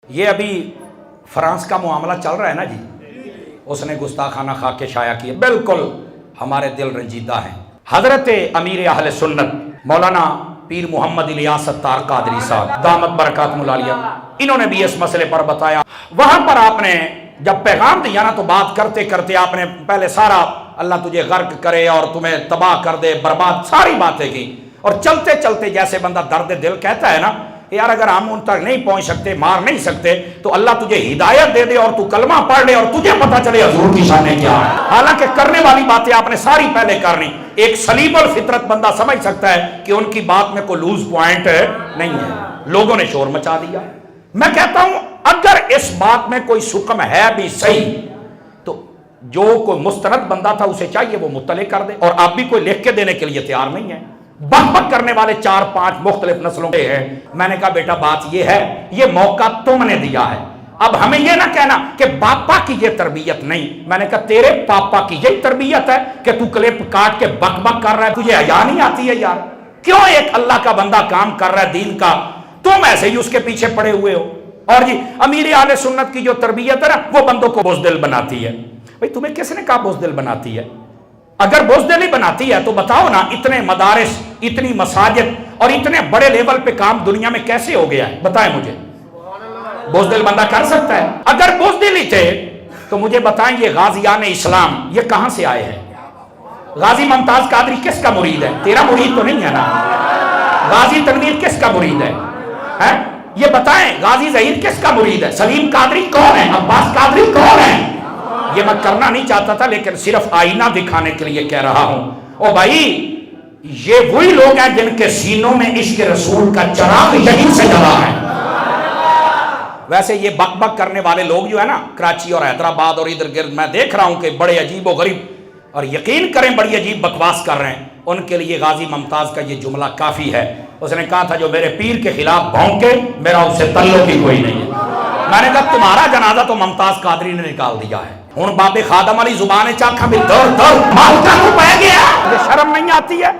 یہ ابھی فرانس کا معاملہ چل رہا ہے نا جی، اس نے گستاخانہ خاکے شائع کیے، بالکل ہمارے دل رنجیدہ ہیں۔ حضرت امیر اہل سنت مولانا پیر محمد الیاس اتار قادری صاحب دامت برکاتہم العالیہ، انہوں نے بھی اس مسئلے پر بتایا۔ وہاں پر آپ نے جب پیغام دیا نا تو بات کرتے کرتے آپ نے پہلے سارا اللہ تجھے غرق کرے اور تمہیں تباہ کر دے، برباد، ساری باتیں کی، اور چلتے چلتے جیسے بندہ درد دل کہتا ہے نا یار اگر ہم ان تک نہیں پہنچ سکتے، مار نہیں سکتے، تو اللہ تجھے ہدایت دے دے اور تو کلمہ پڑھ لے اور تجھے پتہ چلے حضور کی شانیں کیا ہے۔ حالانکہ کرنے والی باتیں آپ نے ساری پہلے کرنی۔ ایک سلیم الفطرت بندہ سمجھ سکتا ہے کہ ان کی بات میں کوئی لوز پوائنٹ نہیں ہے، لوگوں نے شور مچا دیا۔ میں کہتا ہوں اگر اس بات میں کوئی سکم ہے بھی صحیح تو جو کوئی مستند بندہ تھا اسے چاہیے وہ مطلع کر دے، اور آپ بھی کوئی لکھ کے دینے کے لیے تیار نہیں ہے۔ بک بک کرنے والے 4-5 مختلف نسلوں کے ہیں۔ میں نے کہا بیٹا بات یہ ہے، یہ موقع تم نے دیا ہے، اب ہمیں یہ نہ کہنا کہ باپا کی یہ تربیت نہیں۔ میں نے کہا تیرے پاپا کی یہی تربیت ہے کہ تو کلپ کاٹ کے بک بک کر رہا ہے؟ تجھے حیا نہیں آتی ہے یار؟ کیوں ایک اللہ کا بندہ کام کر رہا ہے دین کا، تم ایسے ہی اس کے پیچھے پڑے ہوئے ہو؟ اور جی امیر اہل سنت کی جو تربیت ہے نا وہ بندوں کو بزدل بناتی ہے۔ بھئی تمہیں کس نے کہا بزدل بناتی ہے؟ اگر بزدل ہی بناتی ہے تو بتاؤ نا اتنے مدارس، اتنی مساجد اور اتنے بڑے لیول پہ کام دنیا میں کیسے ہو گیا ہے؟ بتائیں مجھے، بزدل بندہ کر سکتا ہے؟ اگر بزدل ہی تھے تو مجھے بتائیں یہ غازیان اسلام یہ کہاں سے آئے ہیں؟ غازی ممتاز قادری کس کا مرید ہے؟ تیرا مرید تو نہیں ہے نا؟ غازی تنویر کس کا مرید ہے؟ یہ بتائیں غازی ظہیر کس کا مرید ہے؟ سلیم قادری کون ہے؟ عباس قادری کون ہے؟ یہ میں کرنا نہیں چاہتا تھا لیکن صرف آئینہ دکھانے کے لیے کہہ رہا ہوں۔ او بھائی یہ وہی لوگ ہیں جن کے سینوں میں عشق رسول کا چراغ یہیں سے جلا ہے۔ ویسے یہ بک بک کرنے والے لوگ جو ہے نا کراچی اور حیدرآباد اور ادھر گرد، میں دیکھ رہا ہوں کہ بڑے عجیب و غریب، اور یقین کریں بڑی عجیب بکواس کر رہے ہیں۔ ان کے لیے غازی ممتاز کا یہ جملہ کافی ہے۔ اس نے کہا تھا جو میرے پیر کے خلاف بھونکے میرا اس سے تعلق ہی کوئی نہیں ہے۔ میں نے کہا تمہارا جنازہ تو ممتاز قادری نے نکال دیا ہے، ہن بابے خادم علی زبان چاکھا بھی دور دور مالکہ کو پہ گیا، یہ شرم نہیں آتی ہے؟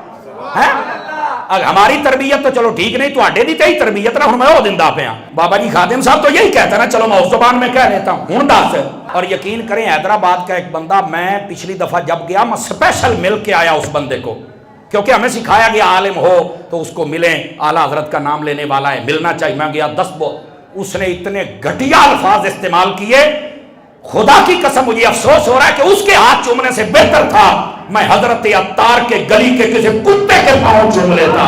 اگر ہماری تربیت تو چلو ٹھیک نہیں، تو آڈے دی تہی تربیت نا ہن میں وہ دندہ پہ ہاں۔ بابا جی خادم صاحب تو یہی کہتا ہے نا، چلو میں اس زبان میں کہہ لیتا ہوں، ہن دس۔ اور یقین کریں حیدرآباد کا ایک بندہ، میں پچھلی دفعہ جب گیا میں سپیشل مل کے آیا اس بندے کو، کیونکہ ہمیں سکھایا گیا عالم ہو تو اس کو ملیں، اعلیٰ حضرت کا نام لینے والا ہے، ملنا چاہیے۔ میں گیا 10 اس نے اتنے گھٹیا الفاظ استعمال کیے، خدا کی قسم مجھے افسوس ہو رہا ہے کہ اس کے ہاتھ چومنے سے بہتر تھا میں حضرت عطار کے گلی کے کسی کتے کے پاؤں چوم لیتا،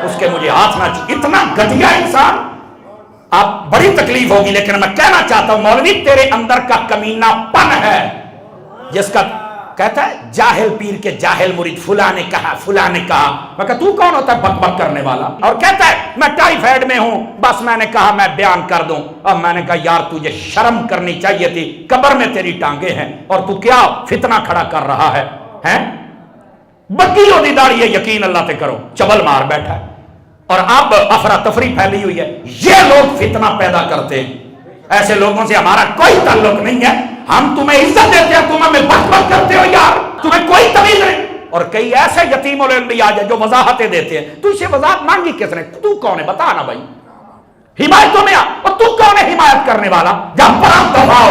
اس کے مجھے ہاتھ نہ چوم۔ اتنا گھٹیا انسان، آپ بڑی تکلیف ہوگی لیکن میں کہنا چاہتا ہوں مولوی تیرے اندر کا کمینہ پن ہے جس کا کہتا ہے جاہل پیر کے جاہل مرید فلاں نے کہا فلاں نے کہا۔ میں کہا تو کون ہوتا ہے بک بک کرنے والا؟ اور کہتا ہے میں ٹائیفائڈ میں ہوں، بس میں نے کہا میں بیان کر دوں۔ اب میں نے کہا یار تجھے شرم کرنی چاہیے تھی، قبر میں تیری ٹانگیں ہیں اور تو کیا فتنہ کھڑا کر رہا ہے؟ بکی ہو دی داڑھی ہے، یقین اللہ تے کرو، چبل مار بیٹھا ہے، اور اب افراتفری پھیلی ہوئی ہے۔ یہ لوگ فتنہ پیدا کرتے ہیں، ایسے لوگوں سے ہمارا کوئی تعلق نہیں ہے۔ ہم تمہیں عزت دیتے ہیں، تم ہمیں بک بک کرتے ہو یار، تمہیں کوئی تمیز نہیں۔ اور کئی ایسے یتیم الانبیاء ہیں جو وضاحتیں دیتے ہیں، تو اسے وضاحت مانگی کس نے؟ تو کون ہے بتا نا بھائی، حمایتوں میں اور تو کون ہے حمایت کرنے والا؟ جب پرام دفاع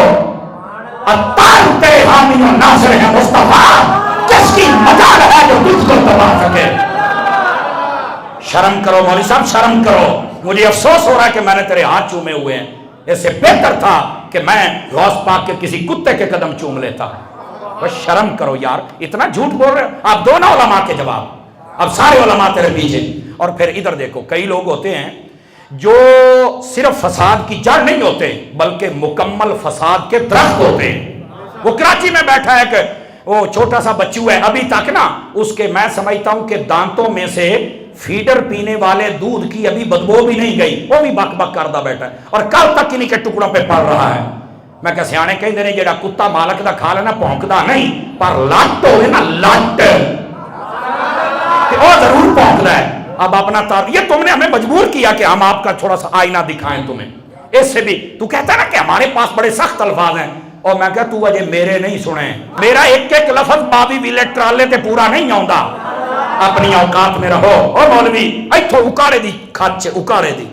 اتار تیرے حامی و ناصر ہے مصطفیٰ، کس کی مجال ہے جو تجھ کو دبا سکے؟ شرم کرو مولوی صاحب، شرم کرو۔ مجھے افسوس ہو رہا ہے کہ میں نے تیرے ہاتھ چومے ہوئے ہیں، اس سے بہتر تھا کہ میں غوث پاک کے کسی کتے کے قدم چوم لیتا۔ بس شرم کرو یار، اتنا جھوٹ بول رہے ہیں آپ۔ دونوں علماء کے جواب، اب سارے علماء تیرے پیچھے۔ اور پھر ادھر دیکھو، کئی لوگ ہوتے ہیں جو صرف فساد کی جڑ نہیں ہوتے بلکہ مکمل فساد کے درخت ہوتے ہیں۔ وہ کراچی میں بیٹھا ہے کہ وہ چھوٹا سا بچو ہے، ابھی تک نا اس کے میں سمجھتا ہوں کہ دانتوں میں سے فیڈر پینے والے دودھ کی ابھی بدبو بھی نہیں گئی، وہ بھی بک بک کردہ بیٹھا ہے اور کل تک انہی کے ٹکڑوں پہ پڑ رہا ہے۔ میں کہ سیانے کہیں دے جیڑا کتا مالک دا کھا لینا پونکدا نہیں، پر لٹ ہوئے نا لٹ وہ ضرور پونکدا ہے۔ اب اپنا یہ تم نے ہمیں مجبور کیا کہ ہم آپ کا تھوڑا سا آئینہ دکھائیں تمہیں، اس سے بھی تو کہتا ہے نا کہ ہمارے پاس بڑے سخت الفاظ ہیں، اور میں کہا تو اجے میرے نہیں سنے، میرا ایک ایک لفظ بابی ویلے ٹرالے تے پورا نہیں آؤندا، اپنی اوقات میں رہو۔ اور مولوی ایتھو اکاڑے دی کھچ اکاڑے دی،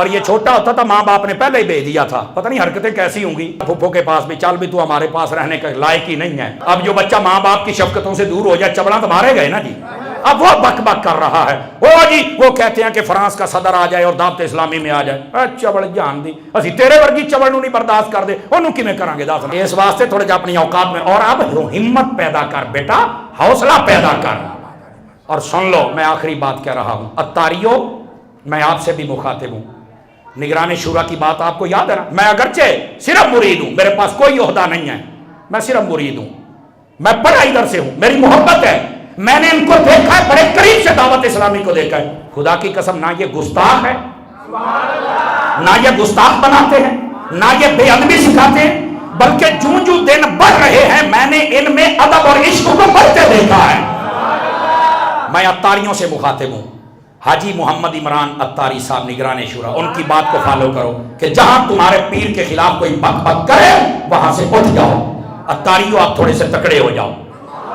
اور یہ چھوٹا ہوتا تھا ماں باپ نے پہلے ہی بھیج دیا تھا، پتہ نہیں حرکتیں کیسی ہوں گی، پھپھو کے پاس بھی چل بھی تو ہمارے پاس رہنے کا لائق ہی نہیں ہے۔ اب جو بچہ ماں باپ کی شفقتوں سے دور ہو جائے، چبڑا تو مارے گئے نا جی۔ اب وہ بک بک کر رہا ہے، وہ جی وہ کہتے ہیں کہ فرانس کا صدر آ جائے اور دعوت اسلامی میں آ جائے۔ چبڑ جان دی اسی تیرے ورگی چبڑ نو نہیں برداشت کر دے، انہوں کی میں کریں گے دس۔ اس واسطے تھوڑے جا اپنی اوقات میں، اور اب ہمت پیدا کر بیٹا، حوصلہ پیدا کر۔ اور سن لو، میں آخری بات کہہ رہا ہوں، اتاریو میں آپ سے بھی مخاطب ہوں، نگران شورا کی بات آپ کو یاد ہے نا؟ میں اگرچہ صرف مرید ہوں، میرے پاس کوئی عہدہ نہیں ہے، میں صرف مرید ہوں، میں بڑا ادھر سے ہوں، میری محبت ہے، میں نے ان کو دیکھا ہے، بڑے قریب سے دعوت اسلامی کو دیکھا ہے۔ خدا کی قسم، نہ یہ گستاخ ہے، نہ یہ گستاخ بناتے ہیں، نہ یہ بے ادبی سکھاتے ہیں، بلکہ جو دن بڑھ رہے ہیں میں نے ان میں ادب اور عشق کو بڑھتے دیکھا ہے۔ میں اتاریوں سے مخاطب ہوں، حاجی محمد عمران اتاری صاحب نگران شورا، ان کی بات کو فالو کرو کہ جہاں تمہارے پیر کے خلاف کوئی بک بک کرے وہاں سے اٹھ جاؤ۔ اتاریوں آپ تھوڑے سے تکڑے ہو جاؤ۔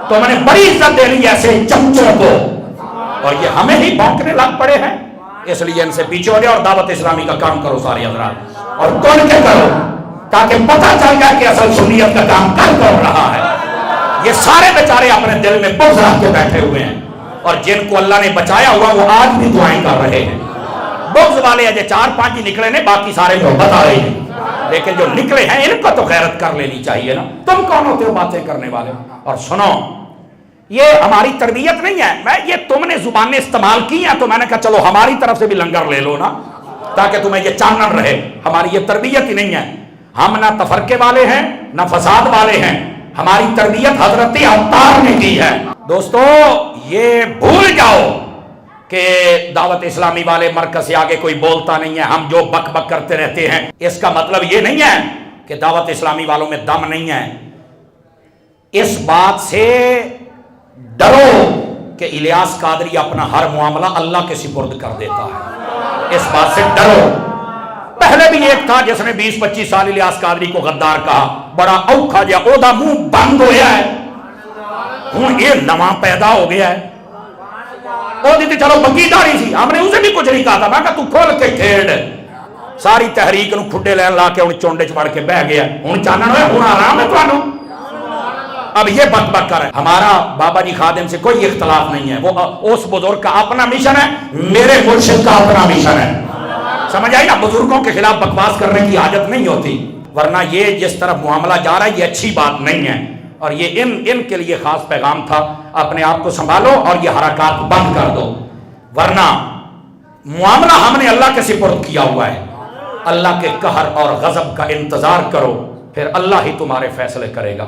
تو میں نے بڑی عزت دے لی ایسے چمچوں کو، اور یہ ہمیں ہی بھونکنے لگ پڑے ہیں، اس لیے ان سے پیچھے ہو جاؤ اور دعوت اسلامی کا کام کرو سارے حضرات، اور کون کے کرو، تاکہ پتہ چل جائے کہ اصل سنیت کا کام کون رہا ہے۔ یہ سارے بیچارے اپنے دل میں بغض رکھ کے بیٹھے ہوئے ہیں، اور جن کو اللہ نے بچایا ہوا وہ آج بھی دعائیں کر رہے ہیں۔ بغض والے اجے 4-5 ہی نکلے نے، باقی سارے لوگ بتا رہے ہیں، لیکن جو نکلے ہیں ان کو تو غیرت کر لینی چاہیے نا۔ تم کون ہوتے ہو باتیں کرنے والے؟ اور سنو، یہ ہماری تربیت نہیں ہے، میں یہ تم نے زبانیں استعمال کی ہیں تو میں نے کہا چلو ہماری طرف سے بھی لنگر لے لو نا، تاکہ تمہیں یہ چانن رہے۔ ہماری یہ تربیت ہی نہیں ہے، ہم نہ تفرقے والے ہیں نہ فساد والے ہیں، ہماری تربیت حضرت عطار نے کی ہے۔ دوستو یہ بھول جاؤ کہ دعوت اسلامی والے مرکز سے آگے کوئی بولتا نہیں ہے، ہم جو بک بک کرتے رہتے ہیں، اس کا مطلب یہ نہیں ہے کہ دعوت اسلامی والوں میں دم نہیں ہے۔ اس بات سے ڈرو کہ الیاس قادری اپنا ہر معاملہ اللہ کے سپرد کر دیتا ہے، اس بات سے ڈرو۔ پہلے بھی ایک تھا جس نے 20-25 سال الیاس قادری کو غدار کہا، بڑا اوکھا جا اودا منہ بند ہویا ہے، ہوں یہ نواں پیدا ہو گیا ہے۔ وہ دیتی چلو بگی داری سی، ہم نے اسے بھی کچھ نہیں کہا تھا، میں کہا تو کھول کے کھیڑ، ساری تحریک نو کھڈے لین لا کے انہیں چونڈے چپڑ کے بہ گیا، ہوں چانن ہوئے، ہوں آرام ہے توانو۔ اب یہ بک بک کر رہے ہیں۔ ہمارا بابا جی خادم سے کوئی اختلاف نہیں ہے، وہ اس بزرگ کا اپنا مشن ہے، میرے مرشد کا اپنا مشن ہے، سمجھ آئی نا؟ بزرگوں کے خلاف بکواس کرنے کی حاجت نہیں ہوتی، ورنہ یہ جس طرف معاملہ جا رہا ہے یہ اچھی بات نہیں ہے، اور یہ ان کے لیے خاص پیغام تھا۔ اپنے آپ کو سنبھالو اور یہ حرکات بند کر دو، ورنہ معاملہ ہم نے اللہ کے سپرد کیا ہوا ہے۔ اللہ کے قہر اور غضب کا انتظار کرو، پھر اللہ ہی تمہارے فیصلے کرے گا۔